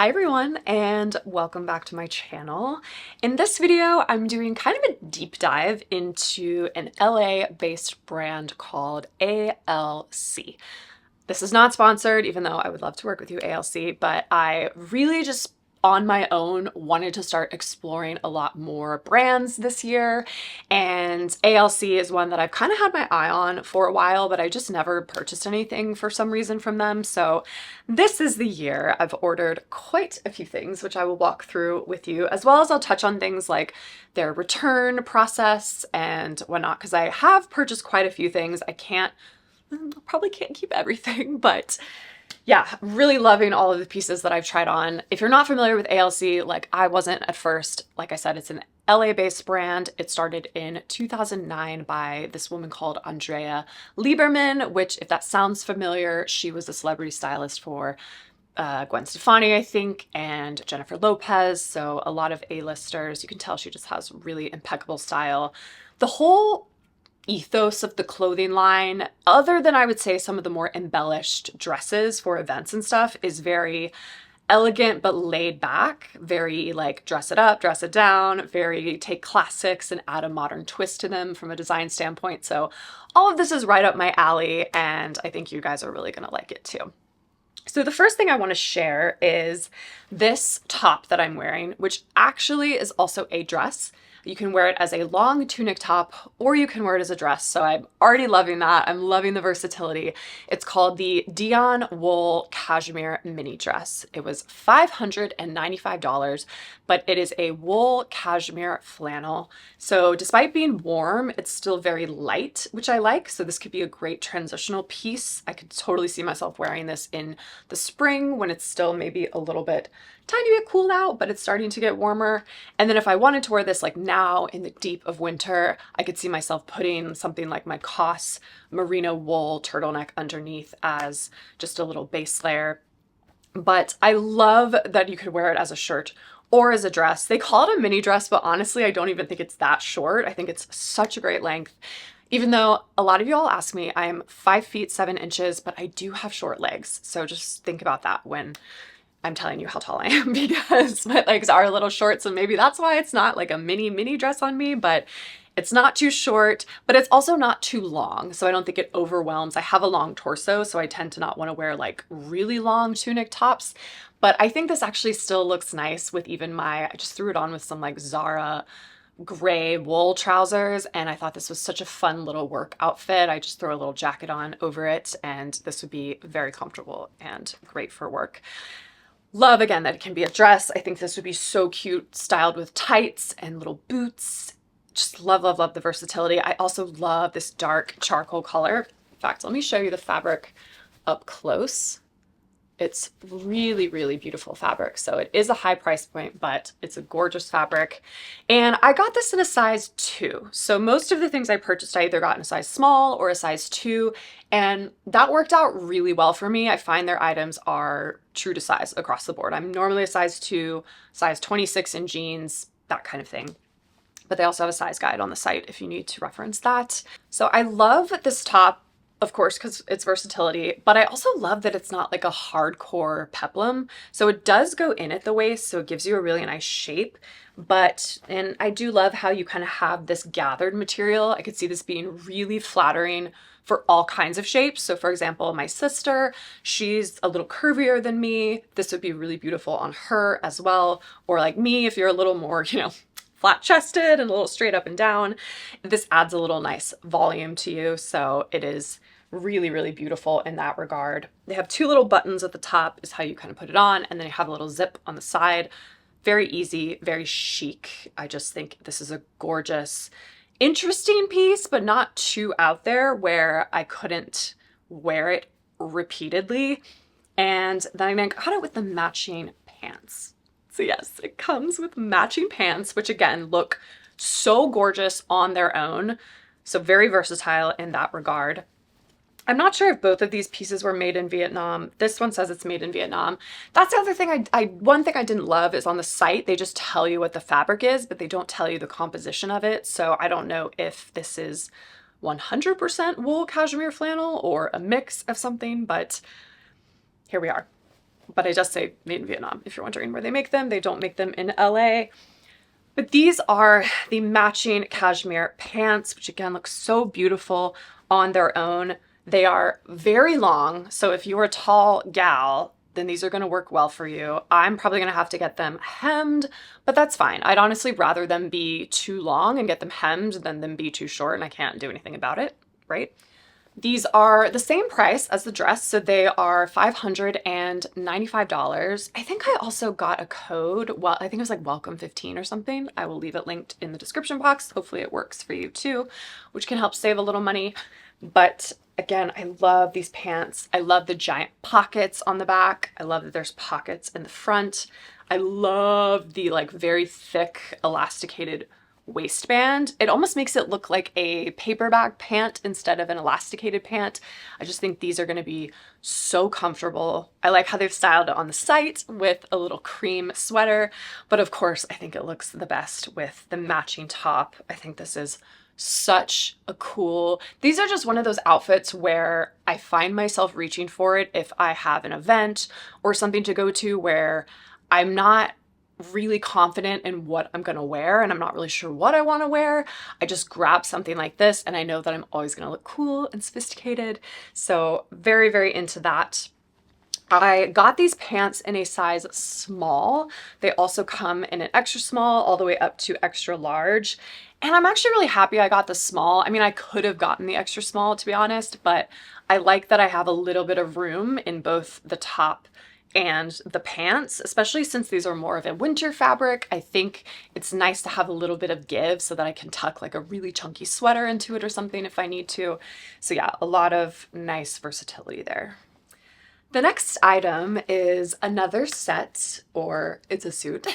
Hi everyone, and welcome back to my channel. In this video, I'm doing kind of a deep dive into an LA-based brand called A.L.C. This is not sponsored, even though I would love to work with you, A.L.C, but I really just on my own wanted to start exploring a lot more brands this year, and A.L.C is one that I've kind of had my eye on for a while, but I just never purchased anything for some reason from them. So this is the year. I've ordered quite a few things, which I will walk through with you, as well as I'll touch on things like their return process and whatnot, because I have purchased quite a few things. Probably can't keep everything, but yeah, really loving all of the pieces that I've tried on. If you're not familiar with A.L.C, like I wasn't at first, like I said, it's an LA-based brand. It started in 2009 by this woman called Andrea Lieberman, which, if that sounds familiar, she was a celebrity stylist for Gwen Stefani, I think, and Jennifer Lopez. So a lot of A-listers. You can tell she just has really impeccable style. The whole ethos of the clothing line, other than I would say some of the more embellished dresses for events and stuff, is very elegant but laid back, very like dress it up, dress it down, very take classics and add a modern twist to them from a design standpoint. So all of this is right up my alley, and I think you guys are really gonna like it too. So the first thing I want to share is this top that I'm wearing, which actually is also a dress. You can wear it as a long tunic top, or you can wear it as a dress. So I'm already loving that. I'm loving the versatility. It's called the Dion Wool Cashmere Mini Dress. It was $595, but it is a wool cashmere flannel. So despite being warm, it's still very light, which I like. So this could be a great transitional piece. I could totally see myself wearing this in the spring when it's still maybe a little bit tiny bit cool out, but it's starting to get warmer. And then if I wanted to wear this like now in the deep of winter, I could see myself putting something like my COS merino wool turtleneck underneath as just a little base layer. But I love that you could wear it as a shirt or as a dress. They call it a mini dress, but honestly, I don't even think it's that short. I think it's such a great length. Even though a lot of you all ask me, I am 5 feet 7 inches, but I do have short legs. So just think about that when I'm telling you how tall I am, because my legs are a little short. So maybe that's why it's not like a mini dress on me, but it's not too short, but it's also not too long. So I don't think it overwhelms. I have a long torso, so I tend to not want to wear like really long tunic tops. But I think this actually still looks nice with even I just threw it on with some like Zara gray wool trousers, and I thought this was such a fun little work outfit. I just throw a little jacket on over it, and this would be very comfortable and great for work. Love, again, that it can be a dress. I think this would be so cute styled with tights and little boots. Just love, love, love the versatility. I also love this dark charcoal color. In fact, let me show you the fabric up close. It's really, really beautiful fabric. So it is a high price point, but it's a gorgeous fabric. And I got this in a size 2. So most of the things I purchased, I either got in a size small or a size 2. And that worked out really well for me. I find their items are true to size across the board. I'm normally a size 2, size 26 in jeans, that kind of thing. But they also have a size guide on the site if you need to reference that. So I love this top, of course, because it's versatility, but I also love that it's not like a hardcore peplum. So it does go in at the waist, so it gives you a really nice shape. And I do love how you kind of have this gathered material. I could see this being really flattering for all kinds of shapes. So for example, my sister, she's a little curvier than me. This would be really beautiful on her as well. Or like me, if you're a little more, flat chested and a little straight up and down, this adds a little nice volume to you. So it is really, really beautiful in that regard. They have 2 little buttons at the top is how you kind of put it on, and then you have a little zip on the side. Very easy, very chic. I just think this is a gorgeous, interesting piece, but not too out there where I couldn't wear it repeatedly. And then I got it with the matching pants. So yes, it comes with matching pants, which again, look so gorgeous on their own. So very versatile in that regard. I'm not sure if both of these pieces were made in Vietnam. This one says it's made in Vietnam. That's the other thing one thing I didn't love is on the site, they just tell you what the fabric is, but they don't tell you the composition of it. So I don't know if this is 100% wool cashmere flannel or a mix of something, but here we are. but I just say made in Vietnam. If you're wondering where they make them, they don't make them in LA. But these are the matching cashmere pants, which again look so beautiful on their own. They are very long, so if you're a tall gal, then these are going to work well for you. I'm probably going to have to get them hemmed, but that's fine. I'd honestly rather them be too long and get them hemmed than them be too short, and I can't do anything about it, right? These are the same price as the dress, so they are $595. I think I also got a code. Well, I think it was like welcome 15 or something. I will leave it linked in the description box. Hopefully it works for you too, which can help save a little money. But again, I love these pants. I love the giant pockets on the back. I love that there's pockets in the front. I love the like very thick elasticated waistband. It almost makes it look like a paper bag pant instead of an elasticated pant. I just think these are going to be so comfortable. I like how they've styled it on the site with a little cream sweater, but of course I think it looks the best with the matching top. I think this is such a cool, these are just one of those outfits where I find myself reaching for it if I have an event or something to go to where I'm not really confident in what I'm gonna wear and I'm not really sure what I want to wear. I just grab something like this and I know that I'm always gonna look cool and sophisticated. So very, very into that. I got these pants in a size small. They also come in an extra small all the way up to extra large. And I'm actually really happy I got the small. I mean, I could have gotten the extra small to be honest, but I like that I have a little bit of room in both the top and the pants, especially since these are more of a winter fabric. I think it's nice to have a little bit of give so that I can tuck like a really chunky sweater into it or something if I need to. So yeah, a lot of nice versatility there. The next item is another set, or it's a suit.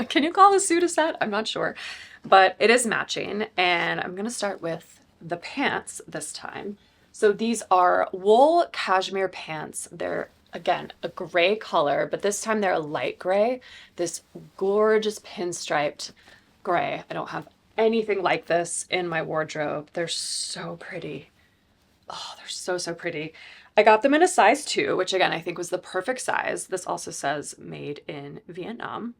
Can you call a suit a set? I'm not sure, but it is matching. And I'm gonna start with the pants this time. So these are wool cashmere pants. They're again, a gray color, but this time they're a light gray, this gorgeous pinstriped gray. I don't have anything like this in my wardrobe. They're so pretty. Oh, they're so, so pretty. I got them in a size 2, which again, I think was the perfect size. This also says made in Vietnam.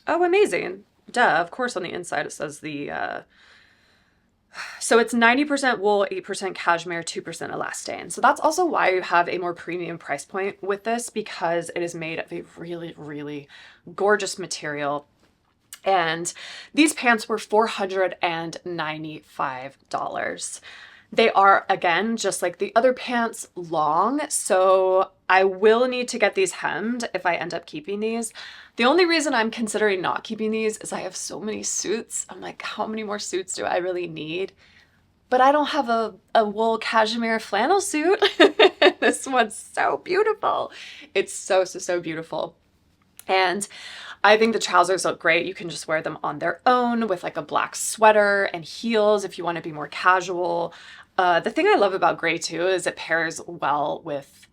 Oh, amazing. Duh, of course on the inside it says the, so it's 90% wool, 8% cashmere, 2% elastane. So that's also why you have a more premium price point with this, because it is made of a really, really gorgeous material. And these pants were $495. They are, again, just like the other pants, long, so I will need to get these hemmed if I end up keeping these. The only reason I'm considering not keeping these is I have so many suits. I'm like, how many more suits do I really need? But I don't have a wool cashmere flannel suit. This one's so beautiful. It's so, so, so beautiful. And I think the trousers look great. You can just wear them on their own with like a black sweater and heels if you want to be more casual. The thing I love about gray too is it pairs well with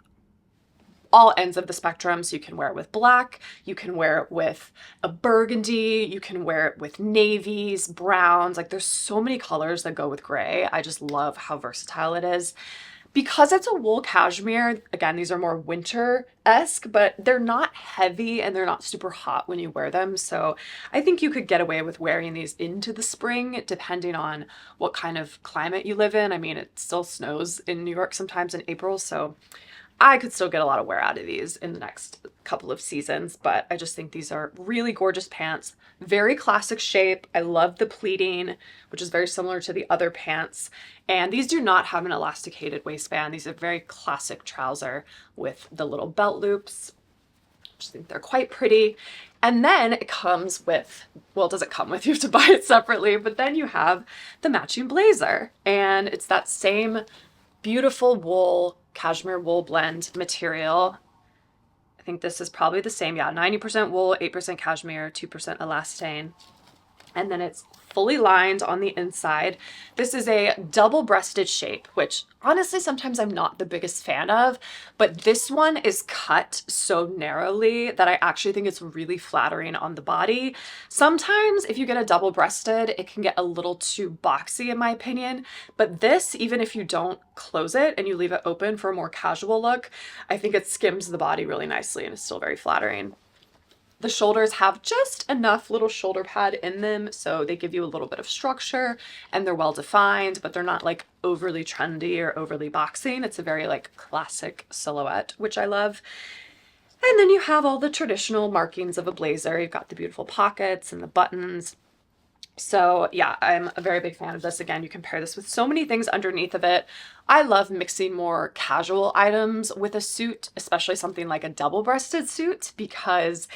all ends of the spectrum. So you can wear it with black, you can wear it with a burgundy, you can wear it with navies, browns. Like there's so many colors that go with gray. I just love how versatile it is. Because it's a wool cashmere, again, these are more winter-esque, but they're not heavy and they're not super hot when you wear them. So I think you could get away with wearing these into the spring, depending on what kind of climate you live in. I mean, it still snows in New York sometimes in April, so I could still get a lot of wear out of these in the next couple of seasons, but I just think these are really gorgeous pants. Very classic shape. I love the pleating, which is very similar to the other pants. And these do not have an elasticated waistband. These are very classic trouser with the little belt loops. I just think they're quite pretty. And then it comes with, well, it doesn't come with, you have to buy it separately, but then you have the matching blazer. And it's that same beautiful wool, cashmere wool blend material. think this is probably the same. Yeah, 90% wool, 8% cashmere, 2% elastane. and then it's fully lined on the inside. This is a double-breasted shape, which honestly sometimes I'm not the biggest fan of, but this one is cut so narrowly that I actually think it's really flattering on the body. Sometimes if you get a double-breasted, it can get a little too boxy in my opinion, but this, even if you don't close it and you leave it open for a more casual look, I think it skims the body really nicely and is still very flattering. The shoulders have just enough little shoulder pad in them, so they give you a little bit of structure and they're well defined, but they're not like overly trendy or overly boxing. It's a very like classic silhouette, which I love. And then you have all the traditional markings of a blazer. You've got the beautiful pockets and the buttons. So yeah, I'm a very big fan of this. Again, you can pair this with so many things underneath of it. I love mixing more casual items with a suit, especially something like a double-breasted suit, because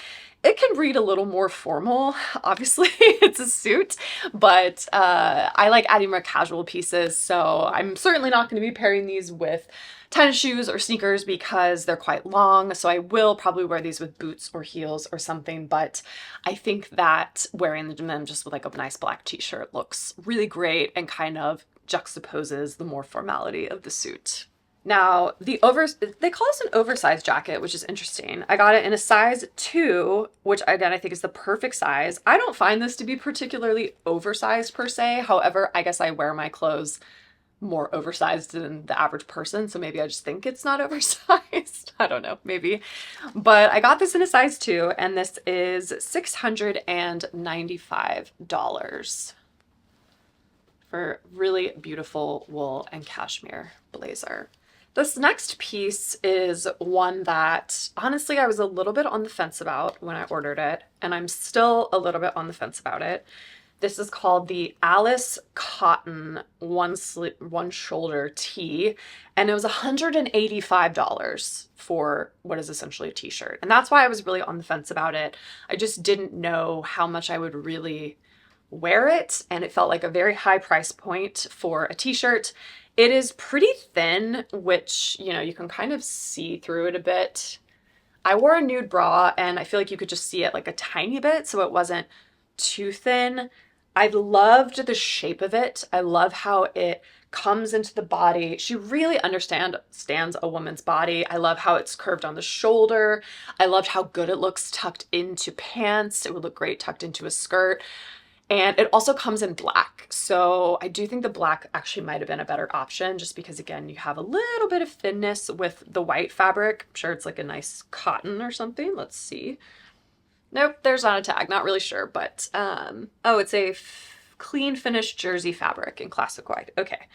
it can read a little more formal. Obviously, it's a suit, but I like adding more casual pieces. So I'm certainly not going to be pairing these with tennis shoes or sneakers because they're quite long. So I will probably wear these with boots or heels or something. But I think that wearing them just with like a nice black t-shirt looks really great and kind of juxtaposes the more formality of the suit. Now, they call this an oversized jacket, which is interesting. I got it in a size 2, which again, I think is the perfect size. I don't find this to be particularly oversized per se. However, I guess I wear my clothes more oversized than the average person, so maybe I just think it's not oversized. I don't know, maybe. But I got this in a size 2, and this is $695 for really beautiful wool and cashmere blazer. This next piece is one that honestly I was a little bit on the fence about when I ordered it, and I'm still a little bit on the fence about it. This is called the A.L.C cotton one shoulder tee, and it was $185 for what is essentially a t-shirt. And that's why I was really on the fence about it. I just didn't know how much I would really wear it, and it felt like a very high price point for a t-shirt. It is pretty thin, which, you know, you can kind of see through it a bit. I wore a nude bra and I feel like you could just see it like a tiny bit, so it wasn't too thin. I loved the shape of it. I love how it comes into the body. She really understands a woman's body. I love how it's curved on the shoulder. I loved how good it looks tucked into pants. It would look great tucked into a skirt. And it also comes in black. So I do think the black actually might have been a better option just because, again, you have a little bit of thinness with the white fabric. I'm sure it's like a nice cotton or something. Let's see. Nope, there's not a tag. Not really sure, but oh, it's a clean finished jersey fabric in classic white. Okay.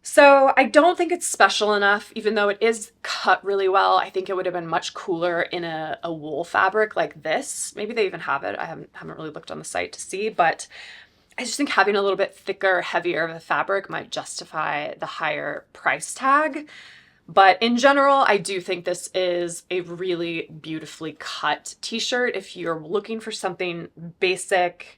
So I don't think it's special enough, even though it is cut really well. I think it would have been much cooler in a wool fabric like this. Maybe they even have it. I haven't really looked on the site to see, but I just think having a little bit thicker, heavier of a fabric might justify the higher price tag. But in general, I do think this is a really beautifully cut t-shirt. If you're looking for something basic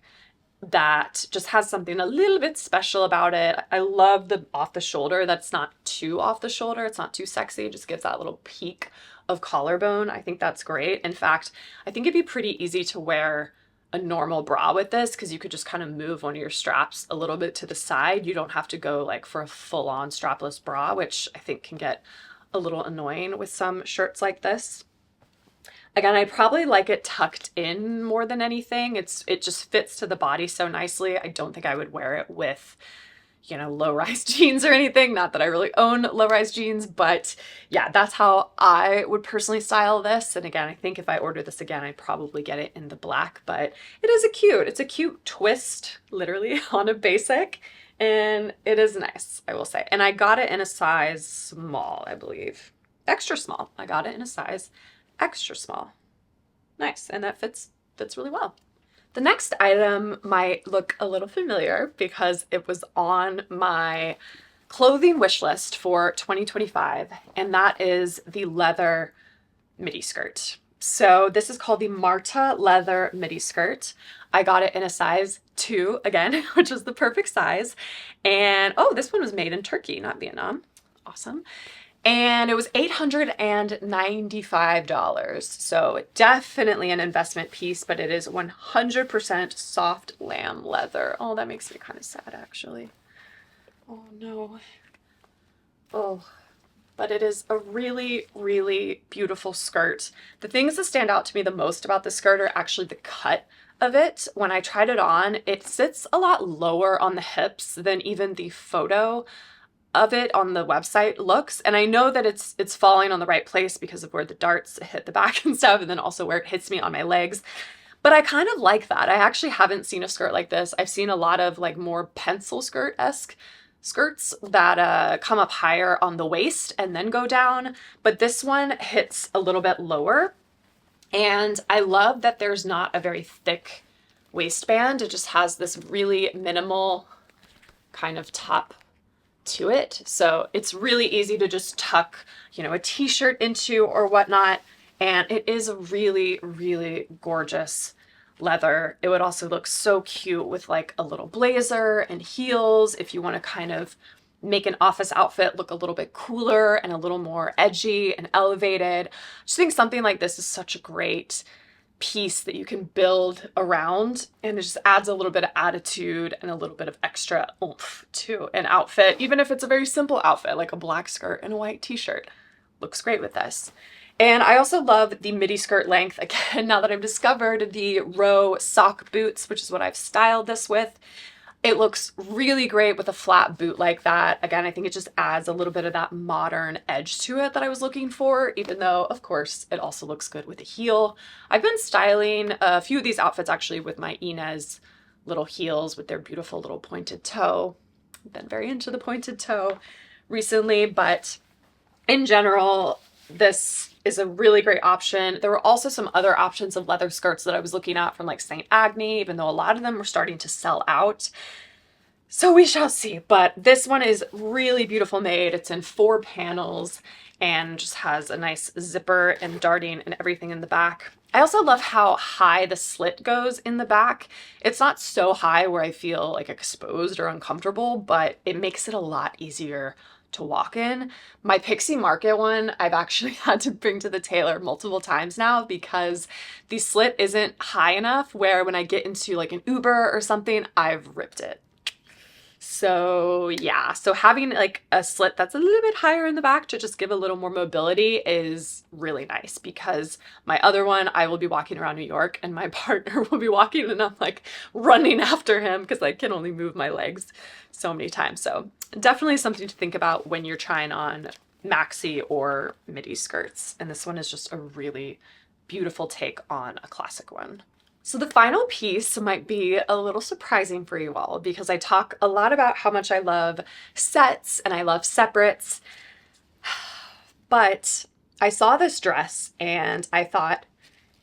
that just has something a little bit special about it. I love the off the shoulder. That's not too off the shoulder. It's not too sexy. It just gives that little peak of collarbone. I think that's great. In fact, I think it'd be pretty easy to wear a normal bra with this because you could just kind of move one of your straps a little bit to the side. You don't have to go like for a full-on strapless bra, which I think can get a little annoying with some shirts like this. Again, I probably like it tucked in more than anything. It just fits to the body so nicely. I don't think I would wear it with, you know, low-rise jeans or anything. Not that I really own low-rise jeans, but yeah, that's how I would personally style this. And again, I think if I order this again, I'd probably get it in the black, but it's a cute twist, literally, on a basic, and it is nice, I will say. And I got it in a size small, I believe. Extra small. I got it in a size extra small. Nice, and that fits really well. The next item might look a little familiar because it was on my clothing wish list for 2025, and that is the leather midi skirt. So this is called the Marta leather midi skirt. I got it in a size 2 again, which is the perfect size. And oh, this one was made in Turkey, not Vietnam. Awesome. and it was $895. So definitely an investment piece, but it is 100% soft lamb leather. Oh, that makes me kind of sad, actually. Oh no. Oh, but it is a really, really beautiful skirt. The things that stand out to me the most about the skirt are actually the cut of it. When I tried it on, it sits a lot lower on the hips than even the photo of it on the website looks. And I know that it's falling on the right place because of where the darts hit the back and stuff, and then also where it hits me on my legs. But I kind of like that. I actually haven't seen a skirt like this. I've seen a lot of like more pencil skirt-esque skirts that come up higher on the waist and then go down, but this one hits a little bit lower. And I love that there's not a very thick waistband. It just has this really minimal kind of top to it. So it's really easy to just tuck, you know, a t-shirt into or whatnot. And it is a really, really gorgeous leather. It would also look so cute with like a little blazer and heels if you want to kind of make an office outfit look a little bit cooler and a little more edgy and elevated. I just think something like this is such a great piece that you can build around, and it just adds a little bit of attitude and a little bit of extra oomph to an outfit, even if it's a very simple outfit like a black skirt and a white t-shirt. Looks great with this. And I also love the midi skirt length, again, now that I've discovered the row sock boots, which is what I've styled this with. It looks really great with a flat boot like that. Again, I think it just adds a little bit of that modern edge to it that I was looking for, even though, of course, it also looks good with a heel. I've been styling a few of these outfits actually with my Inez little heels with their beautiful little pointed toe. I've been very into the pointed toe recently, but in general, this is a really great option. There were also some other options of leather skirts that I was looking at from like St. Agni, even though a lot of them were starting to sell out. So we shall see, but this one is really beautiful made. It's in 4 panels and just has a nice zipper and darting and everything in the back. I also love how high the slit goes in the back. It's not so high where I feel like exposed or uncomfortable, but it makes it a lot easier to walk in. My Pixie Market one, I've actually had to bring to the tailor multiple times now because the slit isn't high enough where when I get into like an Uber or something, I've ripped it. So yeah, so having like a slit that's a little bit higher in the back to just give a little more mobility is really nice, because my other one, I will be walking around New York and my partner will be walking and I'm like running after him because I can only move my legs so many times. So definitely something to think about when you're trying on maxi or midi skirts. And this one is just a really beautiful take on a classic one. So the final piece might be a little surprising for you all, because I talk a lot about how much I love sets and I love separates, but I saw this dress and I thought,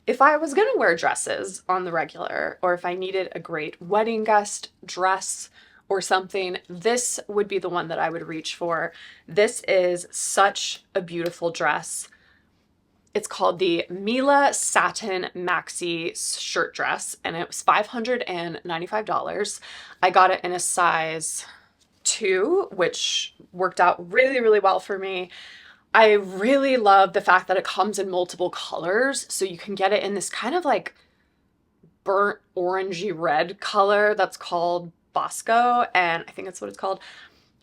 if I was gonna wear dresses on the regular, or if I needed a great wedding guest dress or something, this would be the one that I would reach for. This is such a beautiful dress. It's called the Mila Satin Maxi Shirt Dress, and it was $595. I got it in a size 2, which worked out really, really well for me. I really love the fact that it comes in multiple colors, so you can get it in this kind of like burnt orangey red color that's called Bosco, and I think that's what it's called.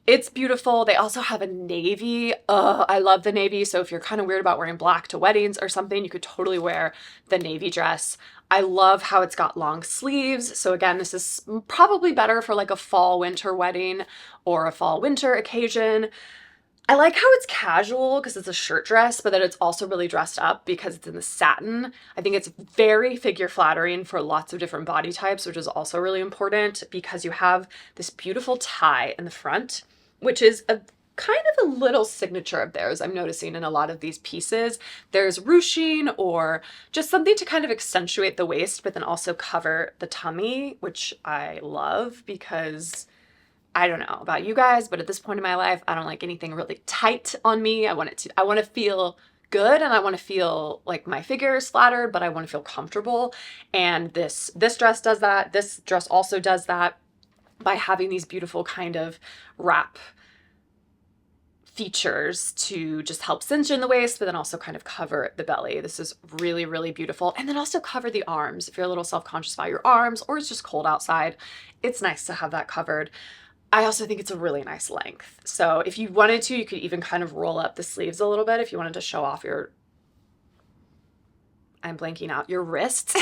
It's beautiful. They also have a navy. I love the navy. So if you're kind of weird about wearing black to weddings or something, you could totally wear the navy dress. I love how it's got long sleeves. So again, this is probably better for like a fall winter wedding or a fall winter occasion. I like how it's casual because it's a shirt dress, but that it's also really dressed up because it's in the satin. I think it's very figure flattering for lots of different body types, which is also really important because you have this beautiful tie in the front, which is a kind of a little signature of theirs. I'm noticing in a lot of these pieces, there's ruching or just something to kind of accentuate the waist, but then also cover the tummy, which I love because I don't know about you guys, but at this point in my life, I don't like anything really tight on me. I want to feel good, and I want to feel like my figure is flattered, but I want to feel comfortable. And this dress does that. This dress also does that by having these beautiful kind of wrap features to just help cinch in the waist, but then also kind of cover the belly. This is really, really beautiful. And then also cover the arms. If you're a little self-conscious about your arms or it's just cold outside, it's nice to have that covered. I also think it's a really nice length. So if you wanted to, you could even kind of roll up the sleeves a little bit if you wanted to show off your, I'm blanking out, your wrists.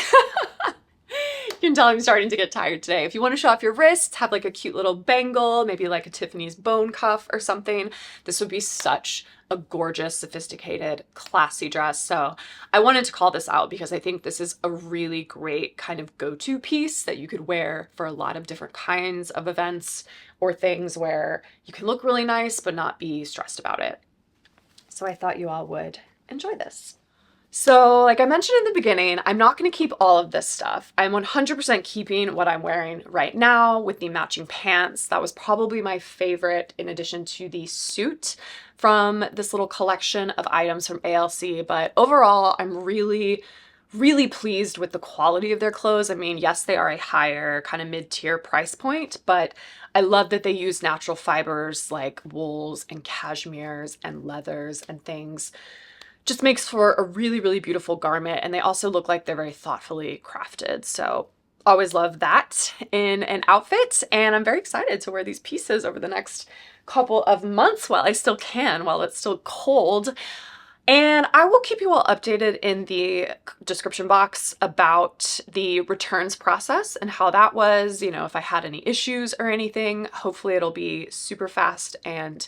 You can tell I'm starting to get tired today. If you want to show off your wrists, have like a cute little bangle, maybe like a Tiffany's bone cuff or something, this would be such a gorgeous, sophisticated, classy dress. So I wanted to call this out because I think this is a really great kind of go-to piece that you could wear for a lot of different kinds of events or things where you can look really nice but not be stressed about it. So I thought you all would enjoy this. So like I mentioned in the beginning, I'm not going to keep all of this stuff. I'm 100% keeping what I'm wearing right now with the matching pants. That was probably my favorite in addition to the suit from this little collection of items from A.L.C. But overall, I'm really pleased with the quality of their clothes. I mean, yes, they are a higher kind of mid-tier price point, but I love that they use natural fibers like wools and cashmeres and leathers and things. Just makes for a really beautiful garment, and they also look like they're very thoughtfully crafted. So always love that in an outfit, and I'm very excited to wear these pieces over the next couple of months while I still can, while it's still cold. And I will keep you all updated in the description box about the returns process and how that was, you know, if I had any issues or anything. Hopefully it'll be super fast and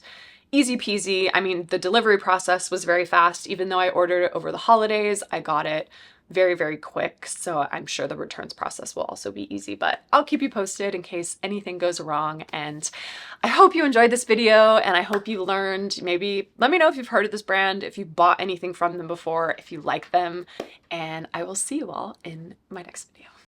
easy peasy. I mean, the delivery process was very fast. Even though I ordered it over the holidays, I got it very quick. So I'm sure the returns process will also be easy, but I'll keep you posted in case anything goes wrong. And I hope you enjoyed this video and I hope you learned. Maybe let me know if you've heard of this brand, if you bought anything from them before, if you like them, and I will see you all in my next video.